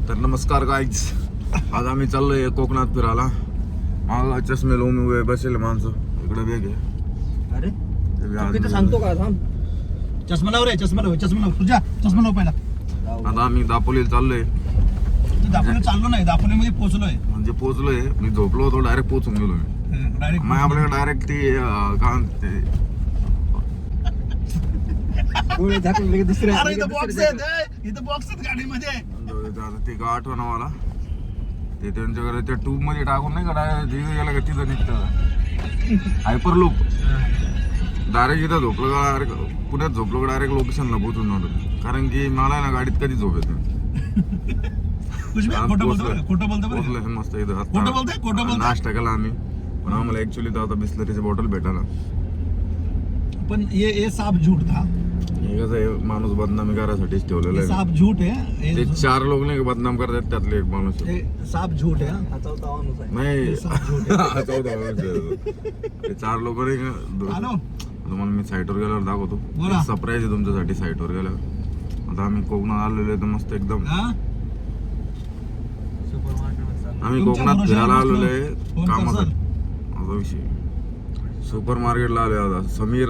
तर नमस्कार गाईज, आज आम्ही चाललोय कोकणात फिरायला. मागं चष्मे लावून उभे बसेल माणसं, इकडे वेग आहे. अरे किती सांगतो का थांब. चष्मा लाव रे, चष्मा लाव तुझ्या चष्मा लाव पहिला. आता आम्ही दापोलीला चाललोय. दापोली चाललो नाही, दापोली मध्ये पोहोचलोय. म्हणजे पोहोचलोय, मी झोपलो होतो, डायरेक्ट पोहोचून गेलो मी. डायरेक्ट मग आपल्याकडे डायरेक्ट ती काय म्हणते दुसऱ्या इथं बॉक्स आहेत गाडीमध्ये. ते का आठवण मला ते त्यांच्याकडे त्या ट्यूब मध्ये टाकून नाही का डायरेक्ट गेला का तिथं निघतं हायपर लूप. डायरेक्ट इथं झोपलं का डायरेक्ट पुण्यात झोपलो का डायरेक्ट लोकेशनला पोहोचून जातो. कारण की मला ना गाडीत कधी झोप येते. पोहोचलोय मस्त इथं. नाश्ता केला आम्ही, पण आम्हाला ऍक्च्युली तर आता बिस्लरीची बॉटल भेटायला. पण ये साफ झूठ था. हे कसं आहे, माणूस बदनामी करायसाठीच ठेवलेलं आहे. साफ झूठ है. ते 4 लोक नाही का बदनाम करतात, त्यातले एक माणूस आहे. साफ झूठ है. नाही ते 4 लोक नाही का. तुम्हाला मी साईटवर गेल्यावर दाखवतो. सरप्राईज आहे तुमच्यासाठी. साईटवर गेल्यावर आता आम्ही कोकणात आलेलो आहे तर मस्त एकदम. आम्ही कोकणात फिरायला आलेलो आहे कामासाठी. असा विषय सुपर मार्केटला आले आता. समीर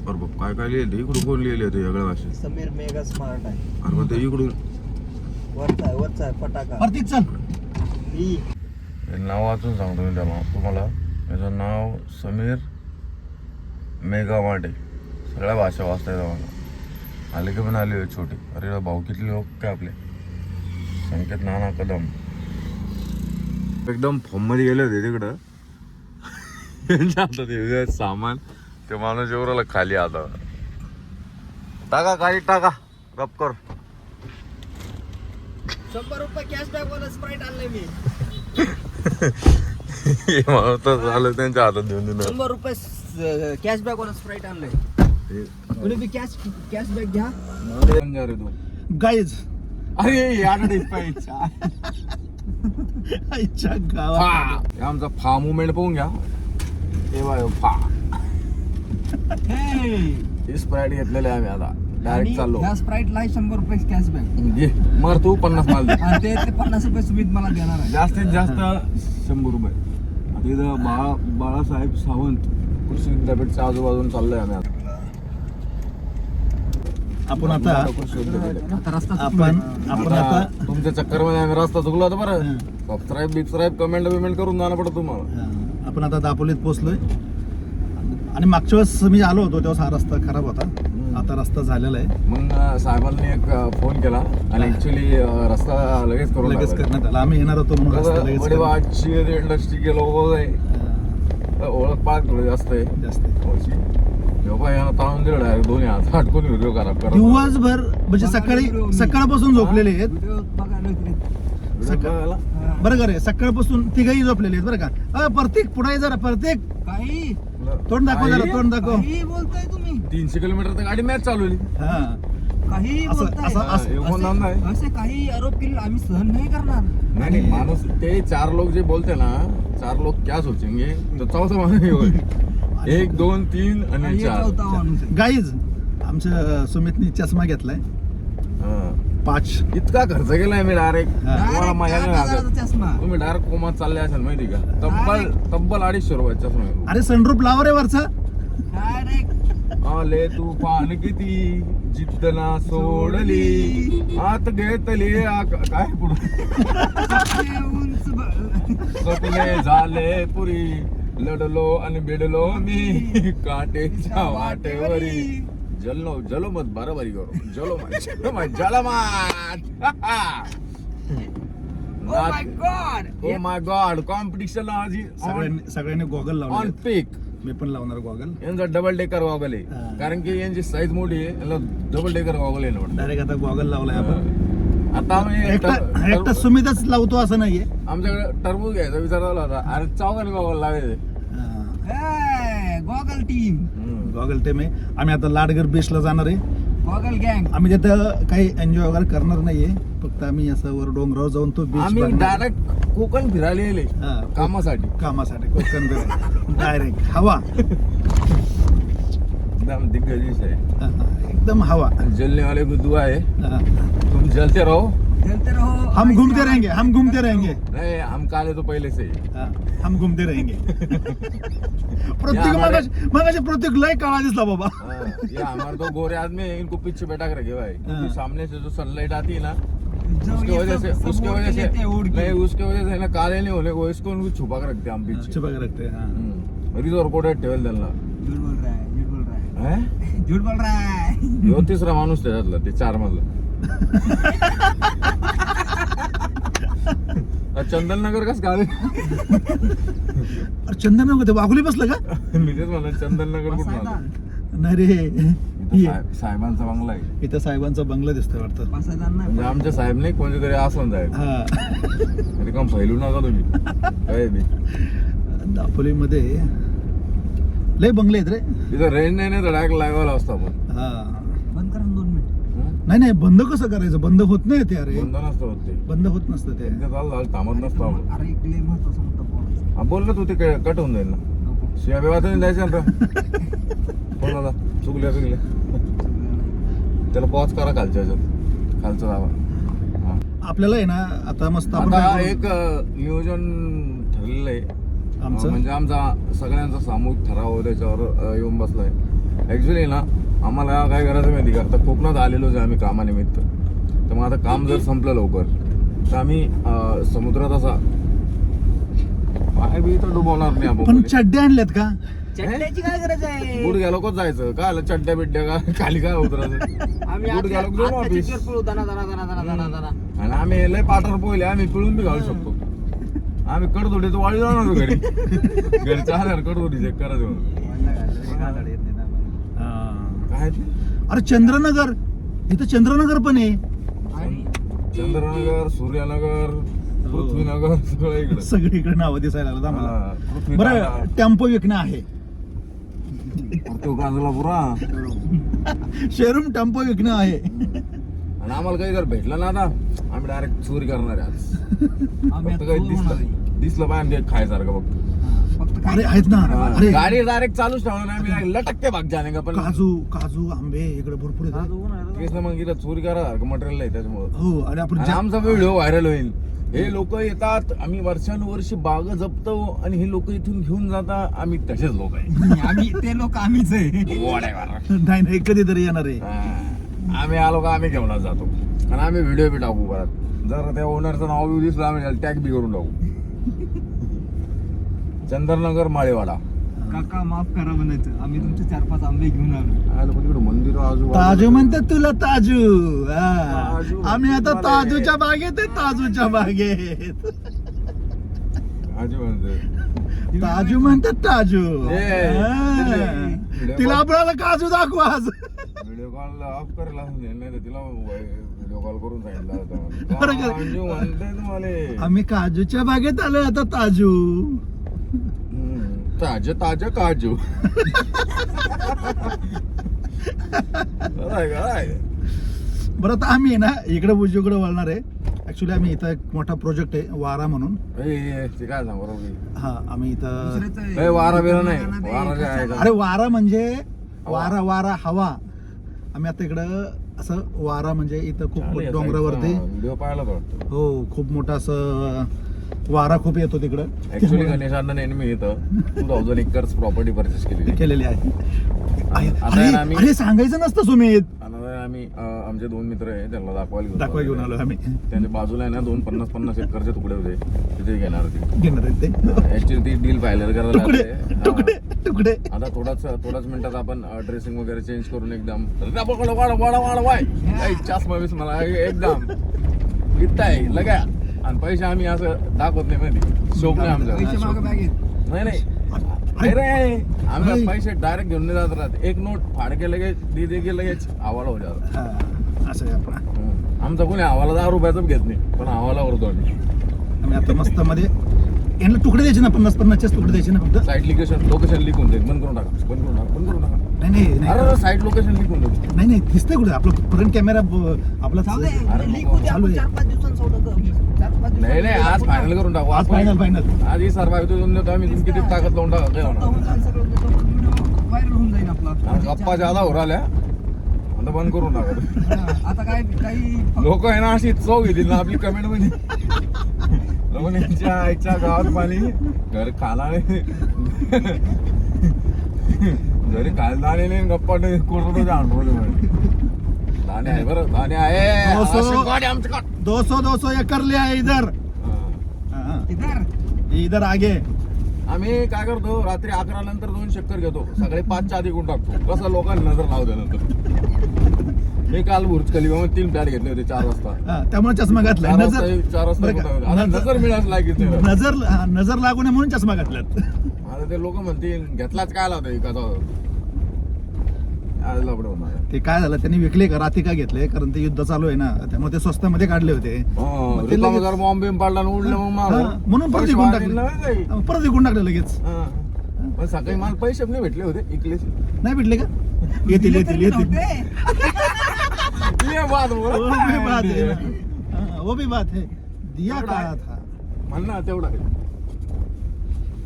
बरोबर काय काय लिहिले इकडून कोण लिहिले ते वेगळ्या भाषेत. समीर मेगा स्मार्ट आहे. अरे मग ते इकडून वरचा फटाका. प्रतीक चल. नाव वाचून सांगतो मी त्याला तुम्हाला. याचं नाव समीर मेगा मार्ट आहे. सगळ्या भाषा वाचता येतात मला. आले की पण आले छोटे. अरे भाऊ किती लोक काय आपले. संकेत नाना कदम एकदम फॉर्ममध्ये गेले होते तिकडं. त्यांच्या हातात हे सामान. ते माणूस एवढं खाली आता टाका गाडी टाका गप कर. 100 रुपये कॅशबॅक वाला स्प्राईट आणलंय मी. हे माणूस तर झालं त्यांच्या हातात देऊन दिलं. 100 रुपये कॅशबॅक वाला स्प्राईट आणलंय. कोणी बी कॅशबॅक घ्या. रे तू गाईज अरे याकडे आईच्या गावात आमचा फा मुवमेंट पाहून घ्या. तेव्हा फा स्प्राईट घेतलेले आम्ही आता डायरेक्ट चाललो. ह्या स्प्राईटला 100 रुपये कॅशबॅक. घे मर तू 50 माल दे. आणि ते 50 रुपये सुमित मला देणार आहे. जास्तीत जास्त 100 रुपये. आता इथं बाळासाहेब सावंत कृषी विद्यापीठच्या आजूबाजून चाललोय आम्ही आता. आपण आता तुमच्या चक्करमध्ये आम्ही रस्ता चुकलो होता बरं. सबस्क्राईब कमेंट करून जाणं पडतं तुम्हाला. आपण आता दापोलीत पोहोचलोय. आणि मागच्या वेळेस मी आलो होतो तेव्हा हा रस्ता खराब होता. आता रस्ता झालेला आहे. मग साहेबांनी एक फोन केला आणि ऍक्च्युली रस्ता लगेच करण्यात आला. आम्ही येणार होतो म्हणून रस्ता लगेच इंडस्ट्री गेलो ओळख पाक थोडी जास्त आहे. ताळून दिलं दोन्ही हात हटकून व्हिडिओ करा. दिवसभर म्हणजे सकाळपासून झोपलेले आहेत. बरं का रे, सकाळपासून तिघही झोपलेले आहेत बरं का. प्रत्येक पुढे जरा प्रत्येक काही तोंड दाखव जरा तोंड दाखव. काही बोलताय तुम्ही. 300 किलोमीटर तर गाडी मॅच चालवली. काही बोलताय. असे काही आरोप केले आम्ही सहन नाही करणार. नाही माणूस ते 4 लोक जे बोलते ना 4 लोक क्या सोचेंगे. चौथा माणूस 1 2 3 आणि 4 गाईज आमच्या सुमितनी चष्मा घेतलाय 5. इतका खर्च केलाय मी डायरेक्ट. तुम्हाला माझ्या चष्मा. तुम्ही डायरेक्ट कोमात चालले असाल माहिती का. तब्बल 250 रुपये चष्मा. अरे सनरूप लावा रे वरचा. डायरेक्ट आले तूफान किती जिद्दना सोडली आत घेतली काय पुढे स्वप्ने झाले पुरी लढलो आणि बेडलो मी काटेच्या वाटेवरी. जलो मत बरोबरी करू. जलो ओ माय गॉड कॉम्पिटिशन सगळ्यांनी गॉगल लावले ऑन पीक. मी पण लावणार गॉगल. यांचा डबल डेकर गॉगल आहे. कारण की यांची साईज मोठी आहे. यांना डबल डेकर गॉगल आहे. डायरेक्ट आता गॉगल लावलाय आपण. आता आम्ही एकटा सुमितच लावतो असं नाहीये. आमच्याकडे टरबूज घ्यायचा विचार झाला होता. अरे चौघांनी गॉगल लावायचे. Goggle team. गॉगल टीम आहे. आम्ही आता लाडगर बीचला जाणार आहे. गॉगल गँग. आम्ही तिथं काही एन्जॉय वगैरे करणार नाहीये. फक्त आम्ही असं वर डोंगरावर जाऊन तो बीच. आम्ही डायरेक्ट कोकण फिरायला येले कामासाठी कोकण डायरेक्ट हवा. एकदम दिग्गज विषय एकदम हवा. जलने वाले को दुआ है तुम जलते रहो हम घूमते रहेंगे, हम घूमते रहेंगे. नहीं हम काले तो पहले से ही. हाँ, हम घूमते रहेंगे. प्रत्येक मगाशी प्रत्येक लय काळा दिसला बाबा. हाँ, ये हमारे तो गोरे आदमी है, इनको पीछे बैठा कर रखे भाई, क्योंकि हाँ. सामने से जो सनलाइट आती है ना, जो उसकी ये वजह से सब उसकी ओढ़ वजह के से लेते हैं, ओढ़ के. नहीं, उसके वजह से ना काले नहीं होने को, इसको उनको छुपा कर रखते हैं हम पीछे. छुपा के रखते हैं. हाँ. रिझॉर्ट कोड ठेवेल त्यांना. झूठ बोल रहा है, झूठ बोल रहा है, हैं? झूठ बोल रहा है. ह्यो तिसरा माणूस त्याच्यातला, ते 4 मधला. चंदननगर कस काय? अरे चंदन ते वाघोली बसलं का? मी तेच म्हणलं चंदननगर कुठून आलं? पासायदान. नाही रे, इथं साहेबांचा बंगला आहे. इथं साहेबांचा बंगला दिसतोय वाटतं. पासायदान नाही. म्हणजे आमच्या साहेब नाही, कोणते तरी असलं साहेब. हा. तरी काम फैलू नका तुम्ही काय बी. दापोलीमध्ये लय बंगले आहेत रे. तिथं रेंज नाही तर डायरेक्ट लाईव्हला असतो आपण. हा. बंद करा ना 2 मिनिट. नाही नाही, बंद कसं करायचं? बंद होत नाही ते. अरे बंद नसतं होत ते. बंद होत नसतं ते. एकदा झालं थांबत नसतो आपण. अरे एक लय महत्वाचा मुद्दा बोलायचा. हा, बोल ना तू, ते कट होऊन जाईल ना. नको. शिव्या बिव्या तर नाही द्यायचं ना. कोणाला चुकल्या चुकल्या त्याला पॉज करा खालच्या ह्याच्यात, खालचं दाबा. हा. आपल्याला आहे ना आता मस्त आपण आता काय एक नियोजन ठरलेलं आहे आमचं? म्हणजे आमचा सगळ्यांचा सामूहिक ठराव त्याच्यावर येऊन बसलाय. ऍक्च्युली ना आम्हाला काय करायचं माहिती का, आता कोकणात आलेलोच आहे आम्ही कामानिमित्त. तर मग आता काम जर संपलं लवकर तर आम्ही समुद्रात असा पाय बी तर डुबवणार नाही पण आपण. चड्डे आणल्यात का? चड्ड्याची काय गरज आहे? बुट घ्या लोकच जायचं काय आलं, चड्ड्या बिड्ड्या का खाली काय उतरायचं. आम्ही बुट घ्या लोक जाऊ आजच्या ऑफिस. चिठ्ठीवर पळू, दाना दाना दाना दाना दाना दाना. आणि आम्ही लय पाठर पोहिले, आम्ही पिळून बी घालू शकतो. आम्ही कडथोडीचं वाळी जाणार घरी. घरच्या आल्यावर कडथोडी चेक करायचं म्हणून. हा. काय ते? अरे चंद्रनगर, इथं चंद्रनगर पण आहे. आणि चंद्रनगर, सूर्यनगर, पृथ्वीनगर सगळं इकडे. सगळीकडे नावं दिसायला लागलं आम्हाला. हा, पृथ्वी बरं, तांडा. टेम्पो विकणं आहे. तो गाजला पुरा. शोरूम टेम्पो विकणं आहे. आणि आम्हाला काही जर भेटलं ना आता आम्ही डायरेक्ट चोरी करणार आहे आज. आम्ही फक्त आता काही चोर होणार आहे. दिसलं पाहिजे ते खायसारखं फक्त. फक्त अरे आहेत ना. अरे गाडी डायरेक्ट चालूच ठेवणार नाही आम्ही, लटकते भाग जाणे का पण. काजू काजू आंबे इकडे भरपूर आहेत. तेच ना, मग इथं चोरी करायसारखं मटेरियल आहे त्याच्यामुळं. हो. आणि आपण आणि आमचा व्हिडिओ व्हायरल होईल. हे लोक येतात, आम्ही वर्षानुवर्ष बाग जपतो आणि हे लोक इथून घेऊन जातात. आम्ही तसेच लोक आहे. आम्ही ते लोक आम्हीच आहे. नाही नाही, कधीतरी येणार आहे. हा. आम्ही आलो का आम्ही घेऊनच जातो आणि आम्ही व्हिडिओ बी टाकू परत. जर त्या ओनरचं नाव बी दिसलं आम्ही टॅग बी करून टाकू. चंद्रनगर माळेवाडा. काका माफ करा म्हणायचं, आम्ही तुमचे 4-5 आंबे घेऊन आलो. आलो पण इकडं मंदिर ताजू म्हणतात तुला, ताजू. हा. ताजू आम्ही आता म्हणतात. ताजूच्या बागेत आहे, ताजूच्या बागेत. आजू म्हणते. ताजू म्हणतात ताजू. ए, हा. तिला आपल्याला काजू दाखव आज. व्हिडिओ कॉल ऑफ करायला नाही तर तिला व्हिडिओ कॉल करून सांगितलं होतं. बरं का? काजू म्हणते तुम्हाला. आम्ही काजूच्या बागेत आलोय आता. ताजू ताज ताज काजू. काय बरं, आता आम्ही आहे ना इकडे उजवीकडे वळणार आहे. ऍक्च्युली आम्ही इथं एक मोठा प्रोजेक्ट आहे वारा म्हणून. ते काय सांग बरोबर. हा, आम्ही इथं दुसऱ्याचं आहे. ए, वारा बिरा नाही. वारा जे आहे का? अरे वारा म्हणजे वारा वारा हवा. आम्ही आता इकडं असं वारा म्हणजे इथं खूप डोंगरावरती. व्हिडिओ पाहायला वाटतं. हो, खूप मोठा असं वारा खूप येतो तिकडं. ऍक्च्युली गणेशांना नेहमी मी इथं 2000 एकर्स प्रॉपर्टी परचेस केलेली आहे. आता अरे आम्ही- अरे, सांगायचं नसतं सुमित. आणि आम्ही आमचे 2 मित्र आहे त्यांना दाखवा घेऊन आलो आम्ही. त्यांच्या बाजूला आहे ना 50-50 एकरचे तुकडे होते, तिथे घेणार होते. घेणार आहेत ते ऍक्च्युली ती डील फायनल करायला तुकडे लागते. तुकडे तुकडे. आता थोडाच मिनिटात आपण ड्रेसिंग वगैरे चेंज करून एकदम वाय चष्मा बिस्मा मला एकदम इथं आहे लगा. आणि पैसे आम्ही असं दाखवत नाही माहिती, शोक नाही आमचा. पैसे मागं बॅगेत. नाही अरे आम्ही पैसे डायरेक्ट घेऊन नाही जात राहत. एक नोट फाडके लगेच दीदी के लगेच हवाला हो जात. हा, असं आहे आपला. आमचा कोणी हवाला 10 रुपयाचाच घेत नाही, पण हवाला उरतो आम्ही. आम्ही आता मस्त मध्ये यांना तुकडे द्यायचे ना, 50-50 तुकडे द्यायचे ना फक्त. साईट लोकेशन लिक होऊन जाईल. बंद करून टाका. नाही नाही नाही. अरे साईट लोकेशन लिक होऊन जाईल. नाही नाही, दिसतंय कुठे आपलं फ्रंट कॅमेरा आपला चालू आहे. अरे लीक होते, चालू आपण आहे. 4-5 दिवसांनी सोडतो. 4-5 दिवसांनी नाही आज फायनल करून टाकू. आज फायनल. आज ही सर्वाइव्ह देऊन देतो आम्ही. किती ताकद लावून टाका. होऊन जाईल सगळं. व्हायरल होऊन जाईल आपला. गप्पा ज्यादा हो राहिल्या. आता बंद करून टाका. आता काय काही लोक आहे ना अशी चव घेतील ना आपली कमेंट मध्ये. लोकांच्या आईच्या गावात पाणी घर खाला घरी खायला आलेले गप्पा कोण दाणे आहे बरं, दाणे आहे. 200 एकड़ लिया है इधर. हाँ, इधर आगे. आम्ही काय करतो, रात्री 11 नंतर 2 चक्कर घेतो, सकाळी 5च्या आधी गुण टाकतो. कसं लोकांना नजर लावू द्या नंतर. मी काल बुर्ज खलिफामध्ये 3 प्लॅट घेतले होते 4 वाजता. हा, त्यामुळे चष्मा घातलाय. 4 वाजता आता नजर मिळायला लागेल. नजर लागू नये म्हणून चष्मा घातल्यात. आता ते लोक म्हणतील घेतलाच काय लावता एखादा लपडे होणार. ते काय झालं, त्यांनी विकले का रात्री का घेतले, कारण ते युद्ध चालू आहे ना, त्यामुळे ते स्वस्तामध्ये काढले होते. मग ते लगेच- जर बॉम्ब बिम पडला आणि उडलं मग मागं. हा, म्हणून परत विकून टाकले. परत विकून टाकले लगेच. हा. पण सकाळी मला पैसे नाही भेटले होते इकलेच. नाही भेटले का? येतील येतील येतील. ये बात बोल. वो भी बात है ना. हाँ, वो भी बात है. दिया कहा था. म्हण ना तेवढा आहे.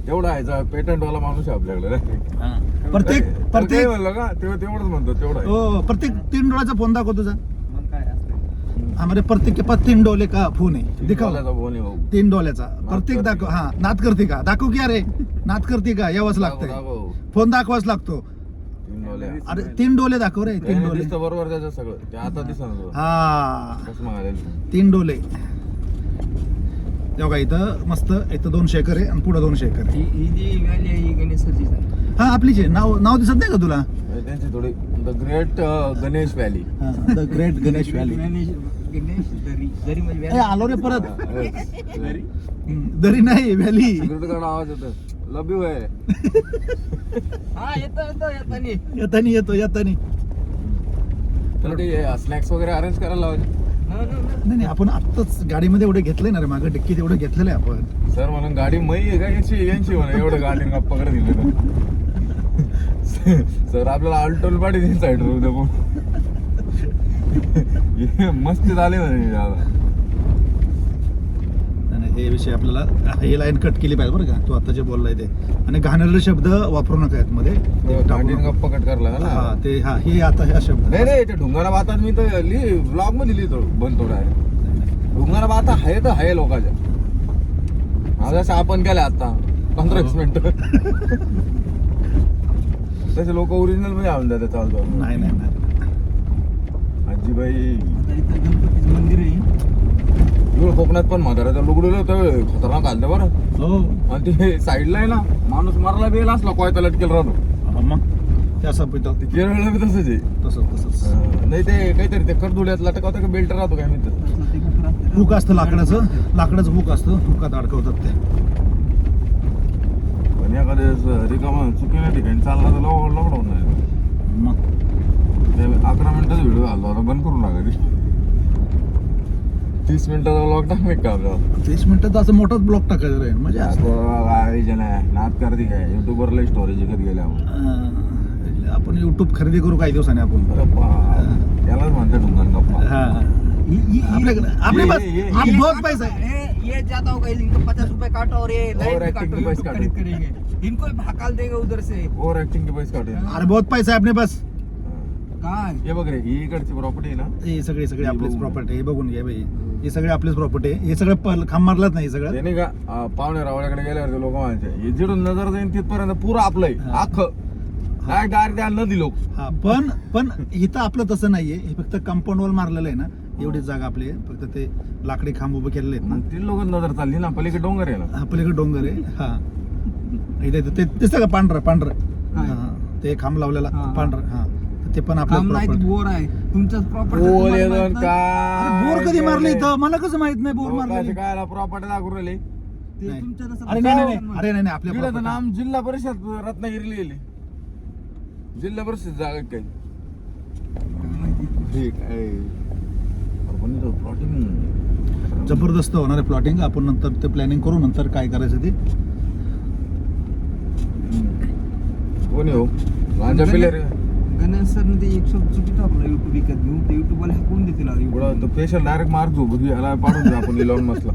तेवढा आहे पेटंट वाला माणूस आहे आपल्याकडे रे. प्रत्येक म्हणलं का तेवढंच म्हणतो तेवढा आहे. ओ, प्रत्येक 3 डोळ्याचा फोन दाखव तुझा. मग काय असतं. हमारे प्रत्येक के पास 3 डोले का फोन है. दिखाओ. बोलायचा फोन आहे भाऊ. 3 डोल्याचा प्रत्येक करते दाखव. का? हा, नात करते का? दाखव की अरे, नात करते का? यावंच लागतंय. दाखव. फोन दाखवाच लागतो. 3 डोले. अरे 3 डोले दाखव रे. 3 डोले. दिसतं बरोबर त्याचं सगळं. ते आता दिसत हा, कसं मागायला. 3 डोले. तेव्हा इथं मस्त, इथं 200 एकर आहे आणि पुढे 200 एकर आहे. ही जी व्हॅली आहे ही गणेशाचीच आहे. हा, आपलीच आहे. नाव दिसत नाही का तुला? त्यांची थोडी the great Ganesh valley. The great Ganesh valley. Ganesh दरी म्हणजे ए, आलो रे परत. व्हॅली दरी नाही, व्हॅली. सिक्युरिटी आवाज येतो. लव यू आहे. हा येतो येतानी. येतानी. तर ते स्नॅक्स वगैरे अरेंज करायला लावायचे. नाही आपण आत्ताच गाडीमध्ये एवढे घेतलंय ना रे, मागं डिक्कीत एवढं घेतलेलं आहे आपण. सर म्हणून गाडी मै आहे का यांची म्हणा एवढं गाडी गप्पा कडे दिलं. सर आपल्याला अल्टोल पाठी दिली साईड रोड मस्त झाले म्हणे. आणि हे विषय आपल्याला हे लाईन कट केली पाहिजे बरं का, तू आता जे बोललाय ते. आणि घाणेरडे शब्द वापरू नका यात मध्ये. ते टाकू गाडीने नका. गप्पा कट करायला ना. हा, ते हा, हे आता ह्या शब्द. नाही रे ते ढुंगारा बातात मी तर ब्लॉग मध्ये लिहितो बनतो डायरेक्ट. ढुंगारा बाता आहे तर आहे लोकांच्या. आज असं आपण केलं आता 15-20 मिनिटं. तसे लोक ओरिजिनल मध्ये आणून देतात चालतो. नाही. आजीबाई आता इथं गणपतीचं मंदिर आहे. इकडं कोकणात पण म्हाताऱ्याचं लुगडं तर खतरनाक घालतं बरं. हो. आणि ते साईडला आहे ना माणूस मारला बेल असला कोयता लटकेल राहतो. हा, मग ते असं पितं. ते केरळला बी तसंच आहे. तसंच. नाही ते काहीतरी ते करदुड्यात लटकवतं का बेल्ट राहतो काय मी असं ते कुठं असतं. हुक असतं लाकडाचं हुक असतं, हुकात अडकवतात ते. पण एखाद्या रिकामा चुकीच्या ठिकाणी चालला तर लॉकडाऊन नाही. मग ते 11 मिनिटाचा व्हिडिओ घालतो आता बंद करून टाका. 30 मिनिटाचा ब्लॉग टाक का आपल्याला. 30 मिनिटात असं मोठाच ब्लॉक टाकायचं रे, म्हणजे नाद करते काय युट्यूबवरला स्टोरेज विकत गेले आपण युट्यूब खरेदी करू काही दिवसांनी आपण. यालाच म्हणते ढुंगण गप्पा. हा, आपल्याकडे आपले बस आप बहुत पैसा है. ये जाता होगा इनको 50 रुपए काटो और ये लाइट और भी acting काटो, के पैसे YouTube काटो. खरीद करेंगे इनको भी हकाल देंगे उधर से. ओव्हर ऍक्टिंग के पैसे काढे. अरे बहुत पैसा आहे आपले बस. काय हे बघ रे ही इकडची प्रॉपर्टी आहे ना. हे सगळे हे आपलीच बघून. प्रॉपर्टी. हे बघून घ्या भाई, हे सगळे आपलीच प्रॉपर्टी आहे. हे सगळं खांब मारलाच नाही सगळं. ते नाही का पाहुणे रावळ्याकडे गेल्यावर लोक म्हणायचे हे जिडून नजर जाईन तिथपर्यंत पुरं आपलंय हा. अख्खं. डायरेक्ट त्या नदी लोक. हा, पण इथं आपलं तसं नाहीये. हे फक्त कंपाऊंड वॉल मारलेलं आहे ना, एवढीच जागा आपली आहे. फक्त ते लाकडी खांब उभे केलेले आहेत ना. मग ती लोक नजर चालली ना पलीकडे डोंगर आहे ना. हा, पलीकडे डोंगर आहे. हा, इथे ते दिसतं का पांढरं. हा, ते खांब लावलेला हा. पांढरं. हा, ते पण आपलं काम नाही property. बोर आहे तुमचंच प्रॉपर्टी. बोल येतो अरे, बोर कधी मारले इथं? मला कसं माहित नाही बोर मारले. लोकांचे काय प्रॉपर्टी दाखवून राहिली. नाही. तुमच्या अरे नाही आपल्या इकडे तर property. नाम जिल्हा परिषद रत्नागिरी लिहिली. जिल्हा परिषद जागा काही ठीक आहे. आपण इथं plotting जबरदस्त होणार आहे प्लॉटिंग. आपण नंतर ते प्लॅनिंग करू, नंतर काय करायचं ते. कोणी हो माझ्या पिल्ले रे. गणेश सरने ते एक शब्द चुकीचा आपला युट्यूब विकत घेऊन ते युट्यूब वाले हाकून देतील अरे. पुढं तो पेशल डायरेक्ट मार झोप याला पाठवून देऊ आपण इलॉन मस्कला.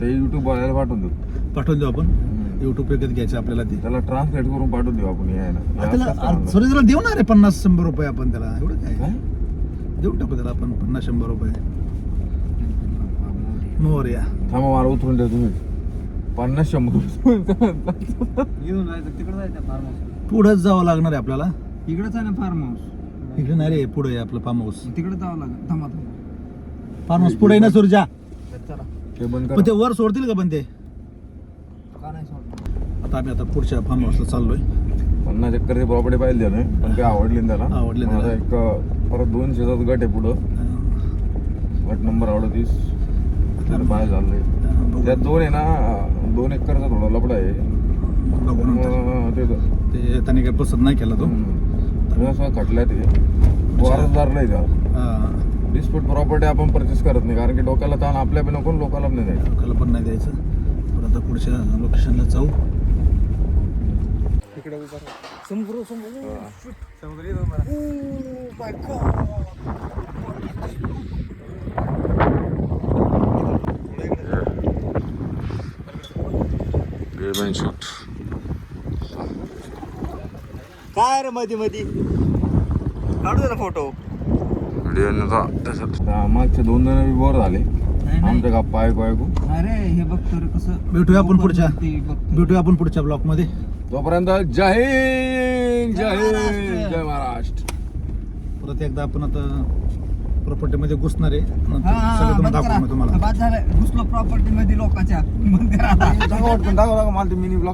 ते युट्यूब वाल्याला पाठवून देऊ. पाठवून देऊ आपण. युट्यूब विकत घ्यायचं आपल्याला ते त्याला ट्रान्सलेट करून पाठवून देऊ आपण हे आहे ना हे असं त्याला सांगणार. सॉरी त्याला देऊ ना रे 50-100 रुपये आपण त्याला एवढं काय काय? देऊन टाकू त्याला आपण 50-100 रुपये मोरया थांबा मला उतरून द्या तुम्ही 50-100 येऊन जायचं तिकडे जायचं फार्म हाऊस पुढंच जावं लागणार आहे आपल्याला इकडेच आहे ना फार्म हाऊस इकडे नाही रे पुढे आहे आपलं फार्म हाऊस तिकडे जावं लागेल थांबा थांबा फार्म हाऊस पुढे आहे ना सुरजा चला ते बंद पण ते करा वर सोडतील का पण ते का नाही सोडणार आता आम्ही आता पुढच्या फार्म हाऊसला चाललोय 50 एकरची प्रॉपर्टी पाहिजे त्याने पण ते आवडली ना त्याला आवडली माझा त्याला. एक परत 200चा गट आहे पुढं गट नंबर 38 बाय झालंय त्यात 2 आहे ना 2 एकरचा थोडा लपडा आहे बघू नंतर. ते त्याने काही पसंत नाही केला तो असं खटल्या ते वारसदार नाही त्या हा, डिस्प्यूट प्रॉपर्टी आपण परचेस करत नाही कारण की डोक्याला ताण आपल्या बी नको लोकांना बी नाही द्यायचं. लोकांना पण नाही द्यायचं पण आता पुढच्या लोकेशनला जाऊ इकडे उभा समोर समुद्र येतो मला काय रे मध्ये मध्ये काढू दे ना फोटो मागचे 2 जण बी बोर झाले नाही आमच्या गप्पा ऐकू ऐकू अरे हे बघ तर कसं भेटूया आपण पुढच्या ते बघतोय. भेटूया आपण पुढच्या ब्लॉक मध्ये तोपर्यंत जय हिंद जय हिंद जय महाराष्ट्र. परत एकदा आपण आता प्रॉपर्टी मध्ये घुसणार आहे नंतर हा, सगळं तुम्हाला बंद दाखवू करा. मी तुम्हाला बाद झालं घुसलो प्रॉपर्टी मध्ये लोकांच्या बंद करा आता. दाखवा मला ते मिनी ब्लॉग